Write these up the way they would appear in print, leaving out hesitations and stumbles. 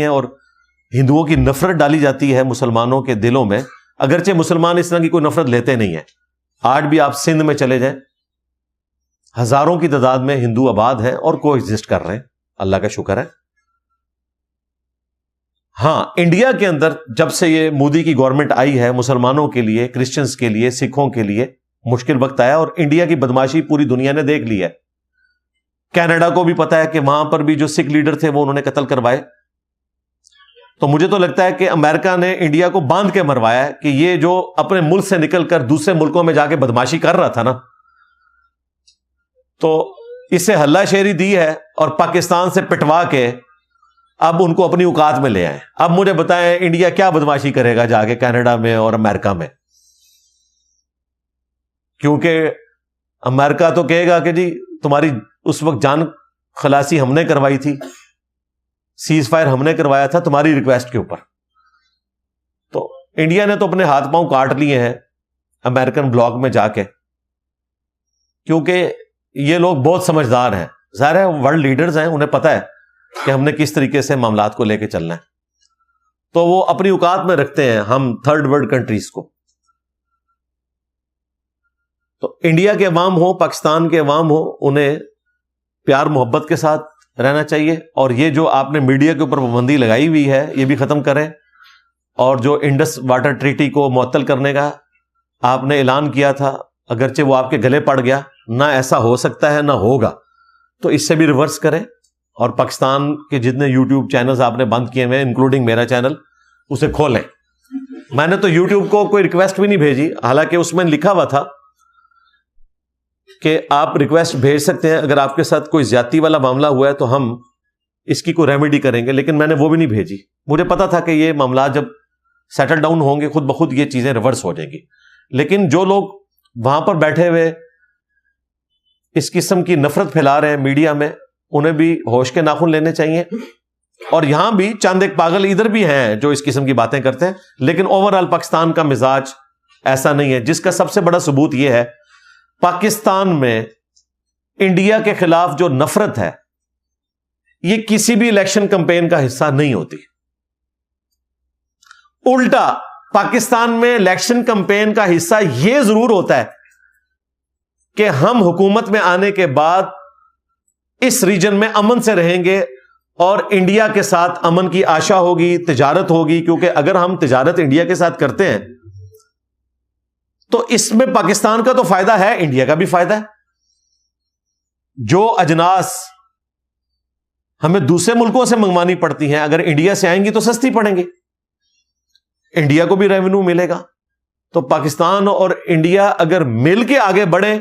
اور ہندوؤں کی نفرت ڈالی جاتی ہے مسلمانوں کے دلوں میں، اگرچہ مسلمان اس طرح کی کوئی نفرت لیتے نہیں ہیں. آج بھی آپ سندھ میں چلے جائیں، ہزاروں کی تعداد میں ہندو آباد ہیں اور کو ایگزسٹ کر رہے ہیں، اللہ کا شکر ہے. ہاں، انڈیا کے اندر جب سے یہ مودی کی گورنمنٹ آئی ہے، مسلمانوں کے لیے، کرسچنز کے لیے، سکھوں کے لیے مشکل وقت آیا، اور انڈیا کی بدماشی پوری دنیا نے دیکھ لی ہے. کینیڈا کو بھی پتا ہے کہ وہاں پر بھی جو سکھ لیڈر تھے وہ انہوں نے قتل کروائے. تو مجھے تو لگتا ہے کہ امریکہ نے انڈیا کو باندھ کے مروایا ہے کہ یہ جو اپنے ملک سے نکل کر دوسرے ملکوں میں جا کے بدماشی کر رہا تھا نا، تو اسے ہلہ شیری دی ہے اور پاکستان سے پٹوا کے اب ان کو اپنی اوقات میں لے آئے. اب مجھے بتائیں انڈیا کیا بدماشی کرے گا جا کے کینیڈا میں اور امریکہ میں؟ کیونکہ امریکہ تو کہے گا کہ جی تمہاری اس وقت جان خلاصی ہم نے کروائی تھی، سیز فائر ہم نے کروایا تھا تمہاری ریکویسٹ کے اوپر. تو انڈیا نے تو اپنے ہاتھ پاؤں کاٹ لیے ہیں امریکن بلاک میں جا کے، کیونکہ یہ لوگ بہت سمجھدار ہیں. ظاہر ہے ورلڈ لیڈرز ہیں، انہیں پتہ ہے کہ ہم نے کس طریقے سے معاملات کو لے کے چلنا ہے، تو وہ اپنی اوقات میں رکھتے ہیں ہم تھرڈ ورلڈ کنٹریز کو. تو انڈیا کے عوام ہو، پاکستان کے عوام ہو، انہیں پیار محبت کے ساتھ رہنا چاہیے. اور یہ جو آپ نے میڈیا کے اوپر پابندی لگائی ہوئی ہے یہ بھی ختم کریں. اور جو انڈس واٹر ٹریٹی کو معطل کرنے کا آپ نے اعلان کیا تھا، اگرچہ وہ آپ کے گلے پڑ گیا، نہ ایسا ہو سکتا ہے نہ ہوگا، تو اس سے بھی ریورس کریں. اور پاکستان کے جتنے یوٹیوب چینلز آپ نے بند کیے ہوئے انکلوڈنگ میرا چینل، اسے کھولیں. میں نے تو یوٹیوب کو کوئی ریکویسٹ بھی نہیں بھیجی، حالانکہ اس میں لکھا ہوا تھا کہ آپ ریکویسٹ بھیج سکتے ہیں اگر آپ کے ساتھ کوئی زیادتی والا معاملہ ہوا ہے تو ہم اس کی کوئی ریمیڈی کریں گے، لیکن میں نے وہ بھی نہیں بھیجی. مجھے پتا تھا کہ یہ معاملات جب سیٹل ڈاؤن ہوں گے خود بخود یہ چیزیں ریورس ہو جائیں گی. لیکن جو لوگ وہاں پر بیٹھے ہوئے اس قسم کی نفرت پھیلا رہے ہیں میڈیا میں، انہیں بھی ہوش کے ناخن لینے چاہیے. اور یہاں بھی چند ایک پاگل ادھر بھی ہیں جو اس قسم کی باتیں کرتے ہیں، لیکن اوور آل پاکستان کا مزاج ایسا نہیں ہے، جس کا سب سے بڑا ثبوت یہ ہے پاکستان میں انڈیا کے خلاف جو نفرت ہے یہ کسی بھی الیکشن کمپین کا حصہ نہیں ہوتی. الٹا پاکستان میں الیکشن کمپین کا حصہ یہ ضرور ہوتا ہے کہ ہم حکومت میں آنے کے بعد اس ریجن میں امن سے رہیں گے اور انڈیا کے ساتھ امن کی آشا ہوگی، تجارت ہوگی. کیونکہ اگر ہم تجارت انڈیا کے ساتھ کرتے ہیں تو اس میں پاکستان کا تو فائدہ ہے، انڈیا کا بھی فائدہ ہے. جو اجناس ہمیں دوسرے ملکوں سے منگوانی پڑتی ہیں اگر انڈیا سے آئیں گی تو سستی پڑیں گی، انڈیا کو بھی ریونیو ملے گا. تو پاکستان اور انڈیا اگر مل کے آگے بڑھے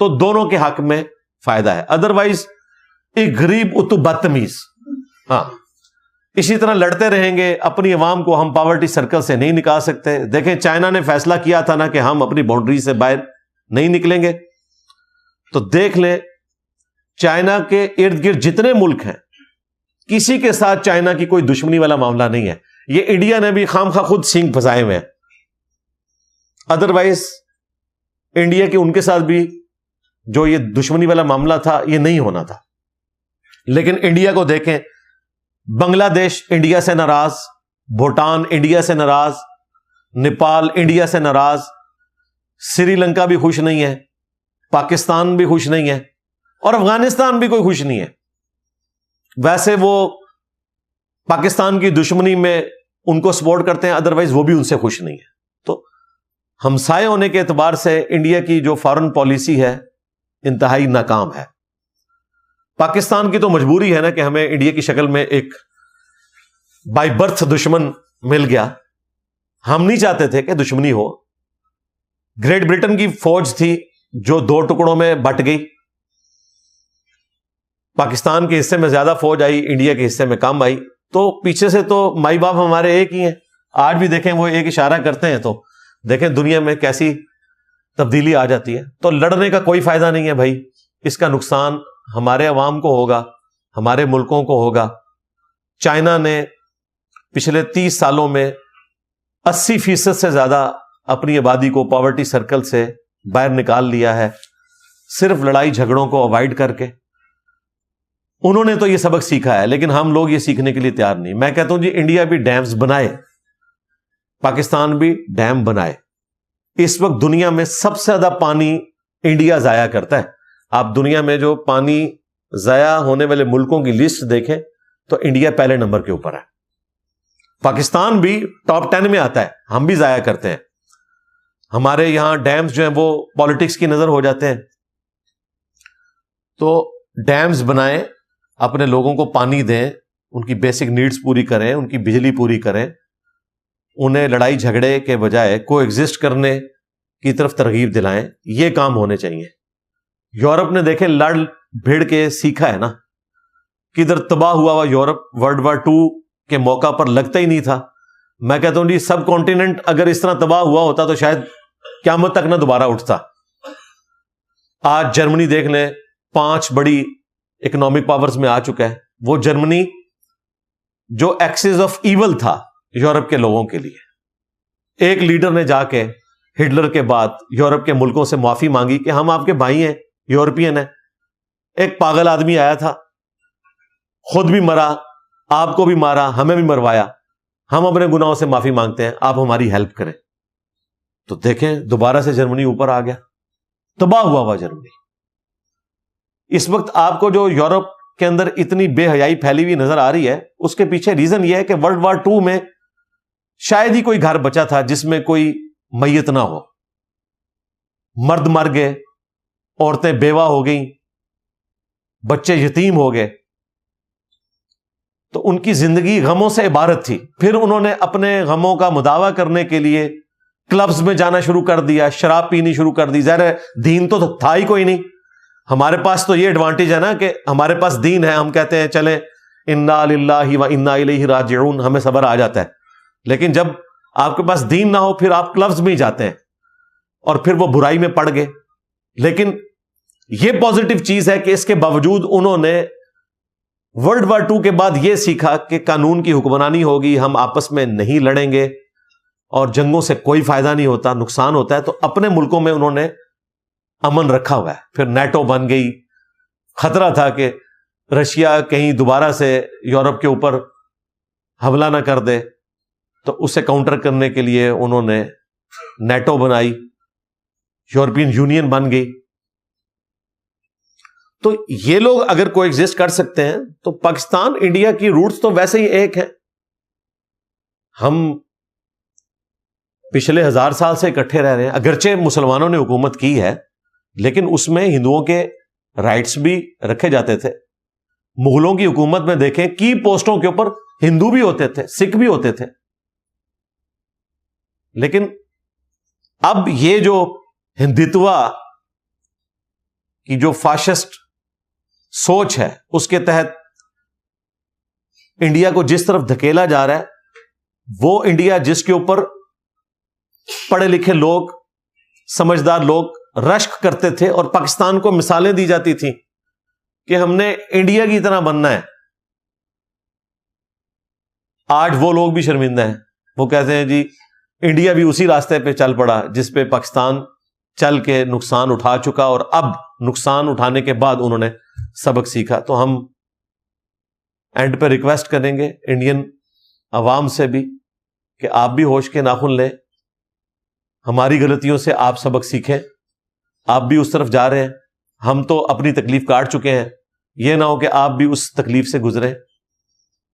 تو دونوں کے حق میں فائدہ ہے. ادروائز ایک غریب اتو بدتمیز، ہاں اسی طرح لڑتے رہیں گے. اپنی عوام کو ہم پاورٹی سرکل سے نہیں نکال سکتے. دیکھیں چائنا نے فیصلہ کیا تھا نا کہ ہم اپنی باؤنڈری سے باہر نہیں نکلیں گے، تو دیکھ لیں چائنا کے ارد گرد جتنے ملک ہیں کسی کے ساتھ چائنا کی کوئی دشمنی والا معاملہ نہیں ہے. یہ انڈیا نے بھی خام خواہ خود سینگ پھنسائے ہوئے ہیں. ادروائز انڈیا کے ان کے ساتھ بھی جو یہ دشمنی والا معاملہ تھا یہ نہیں ہونا تھا. لیکن انڈیا کو دیکھیں، بنگلہ دیش انڈیا سے ناراض، بھوٹان انڈیا سے ناراض، نیپال انڈیا سے ناراض، سری لنکا بھی خوش نہیں ہے، پاکستان بھی خوش نہیں ہے، اور افغانستان بھی کوئی خوش نہیں ہے. ویسے وہ پاکستان کی دشمنی میں ان کو سپورٹ کرتے ہیں، ادروائز وہ بھی ان سے خوش نہیں ہے. تو ہمسائے ہونے کے اعتبار سے انڈیا کی جو فارن پالیسی ہے انتہائی ناکام ہے. پاکستان کی تو مجبوری ہے نا کہ ہمیں انڈیا کی شکل میں ایک بائی برتھ دشمن مل گیا. ہم نہیں چاہتے تھے کہ دشمنی ہو. گریٹ برٹن کی فوج تھی جو 2 ٹکڑوں میں بٹ گئی. پاکستان کے حصے میں زیادہ فوج آئی، انڈیا کے حصے میں کم آئی. تو پیچھے سے تو مائی باپ ہمارے ایک ہی ہیں. آج بھی دیکھیں وہ ایک اشارہ کرتے ہیں تو دیکھیں دنیا میں کیسی تبدیلی آ جاتی ہے. تو لڑنے کا کوئی فائدہ نہیں ہے بھائی. اس کا نقصان ہمارے عوام کو ہوگا، ہمارے ملکوں کو ہوگا. چائنا نے پچھلے 30 سالوں میں 80% سے زیادہ اپنی آبادی کو پاورٹی سرکل سے باہر نکال لیا ہے، صرف لڑائی جھگڑوں کو اوائڈ کر کے. انہوں نے تو یہ سبق سیکھا ہے، لیکن ہم لوگ یہ سیکھنے کے لیے تیار نہیں۔ میں کہتا ہوں جی انڈیا بھی ڈیمز بنائے، پاکستان بھی ڈیم بنائے۔ اس وقت دنیا میں سب سے زیادہ پانی انڈیا ضائع کرتا ہے۔ آپ دنیا میں جو پانی ضائع ہونے والے ملکوں کی لسٹ دیکھیں تو انڈیا پہلے نمبر کے اوپر ہے۔ پاکستان بھی ٹاپ 10 میں آتا ہے، ہم بھی ضائع کرتے ہیں۔ ہمارے یہاں ڈیمز جو ہیں وہ پالیٹکس کی نظر ہو جاتے ہیں۔ تو ڈیمز بنائیں، اپنے لوگوں کو پانی دیں، ان کی بیسک نیڈز پوری کریں، ان کی بجلی پوری کریں، انہیں لڑائی جھگڑے کے بجائے کو ایگزسٹ کرنے کی طرف ترغیب دلائیں۔ یہ کام ہونے چاہیے۔ یورپ نے دیکھیں لڑ بھیڑ کے سیکھا ہے نا، کدھر تباہ ہوا یورپ ورلڈ وار 2 کے موقع پر لگتا ہی نہیں تھا۔ میں کہتا ہوں جی سب کانٹیننٹ اگر اس طرح تباہ ہوا ہوتا تو شاید قیامت تک نہ دوبارہ اٹھتا۔ آج جرمنی دیکھ لیں، 5 بڑی اکنامک پاورز میں آ چکا ہے۔ وہ جرمنی جو ایکسس آف ایول تھا یورپ کے لوگوں کے لیے، ایک لیڈر نے جا کے ہٹلر کے بعد یورپ کے ملکوں سے معافی مانگی کہ ہم آپ کے بھائی ہیں، یورپین ہیں۔ ایک پاگل آدمی آیا تھا، خود بھی مرا، آپ کو بھی مارا، ہمیں بھی مروایا۔ ہم اپنے گناہوں سے معافی مانگتے ہیں، آپ ہماری ہیلپ کریں۔ تو دیکھیں دوبارہ سے جرمنی اوپر آ گیا، تباہ ہوا جرمنی۔ اس وقت آپ کو جو یورپ کے اندر اتنی بے حیائی پھیلی ہوئی نظر آ رہی ہے، اس کے پیچھے ریزن یہ ہے کہ ورلڈ وار 2 میں شاید ہی کوئی گھر بچا تھا جس میں کوئی میت نہ ہو۔ مرد مر گئے، عورتیں بیوہ ہو گئیں، بچے یتیم ہو گئے۔ تو ان کی زندگی غموں سے عبارت تھی۔ پھر انہوں نے اپنے غموں کا مداوع کرنے کے لیے کلبز میں جانا شروع کر دیا، شراب پینی شروع کر دی۔ ظاہر ہے دین تو تھا ہی کوئی نہیں۔ ہمارے پاس تو یہ ایڈوانٹیج ہے نا کہ ہمارے پاس دین ہے، ہم کہتے ہیں چلیں انا للہ و انا الیہ راجعون، ہمیں صبر آ جاتا ہے۔ لیکن جب آپ کے پاس دین نہ ہو پھر آپ کلبز میں ہی جاتے ہیں، اور پھر وہ برائی میں پڑ گئے۔ لیکن یہ پازیٹو چیز ہے کہ اس کے باوجود انہوں نے ورلڈ وار 2 کے بعد یہ سیکھا کہ قانون کی حکمرانی ہوگی، ہم آپس میں نہیں لڑیں گے، اور جنگوں سے کوئی فائدہ نہیں ہوتا، نقصان ہوتا ہے۔ تو اپنے ملکوں میں انہوں نے امن رکھا ہوا ہے۔ پھر نیٹو بن گئی، خطرہ تھا کہ رشیا کہیں دوبارہ سے یورپ کے اوپر حملہ نہ کر دے، تو اسے کاؤنٹر کرنے کے لیے انہوں نے نیٹو بنائی، یورپین یونین بن گئی۔ تو یہ لوگ اگر کو ایگزسٹ کر سکتے ہیں تو پاکستان انڈیا کی روٹس تو ویسے ہی ایک ہیں۔ ہم پچھلے 1000 سال سے اکٹھے رہ رہے ہیں، اگرچہ مسلمانوں نے حکومت کی ہے لیکن اس میں ہندوؤں کے رائٹس بھی رکھے جاتے تھے۔ مغلوں کی حکومت میں دیکھیں کی پوسٹوں کے اوپر ہندو بھی ہوتے تھے، سکھ بھی ہوتے تھے۔ لیکن اب یہ جو ہندتوا کی جو فاشسٹ سوچ ہے، اس کے تحت انڈیا کو جس طرف دھکیلا جا رہا ہے، وہ انڈیا جس کے اوپر پڑھے لکھے لوگ، سمجھدار لوگ رشک کرتے تھے اور پاکستان کو مثالیں دی جاتی تھیں کہ ہم نے انڈیا کی طرح بننا ہے، آج وہ لوگ بھی شرمندہ ہیں۔ وہ کہتے ہیں جی انڈیا بھی اسی راستے پہ چل پڑا جس پہ پاکستان چل کے نقصان اٹھا چکا، اور اب نقصان اٹھانے کے بعد انہوں نے سبق سیکھا۔ تو ہم اینڈ پہ ریکویسٹ کریں گے انڈین عوام سے بھی کہ آپ بھی ہوش کے ناخن لیں، ہماری غلطیوں سے آپ سبق سیکھیں۔ آپ بھی اس طرف جا رہے ہیں، ہم تو اپنی تکلیف کاٹ چکے ہیں، یہ نہ ہو کہ آپ بھی اس تکلیف سے گزریں۔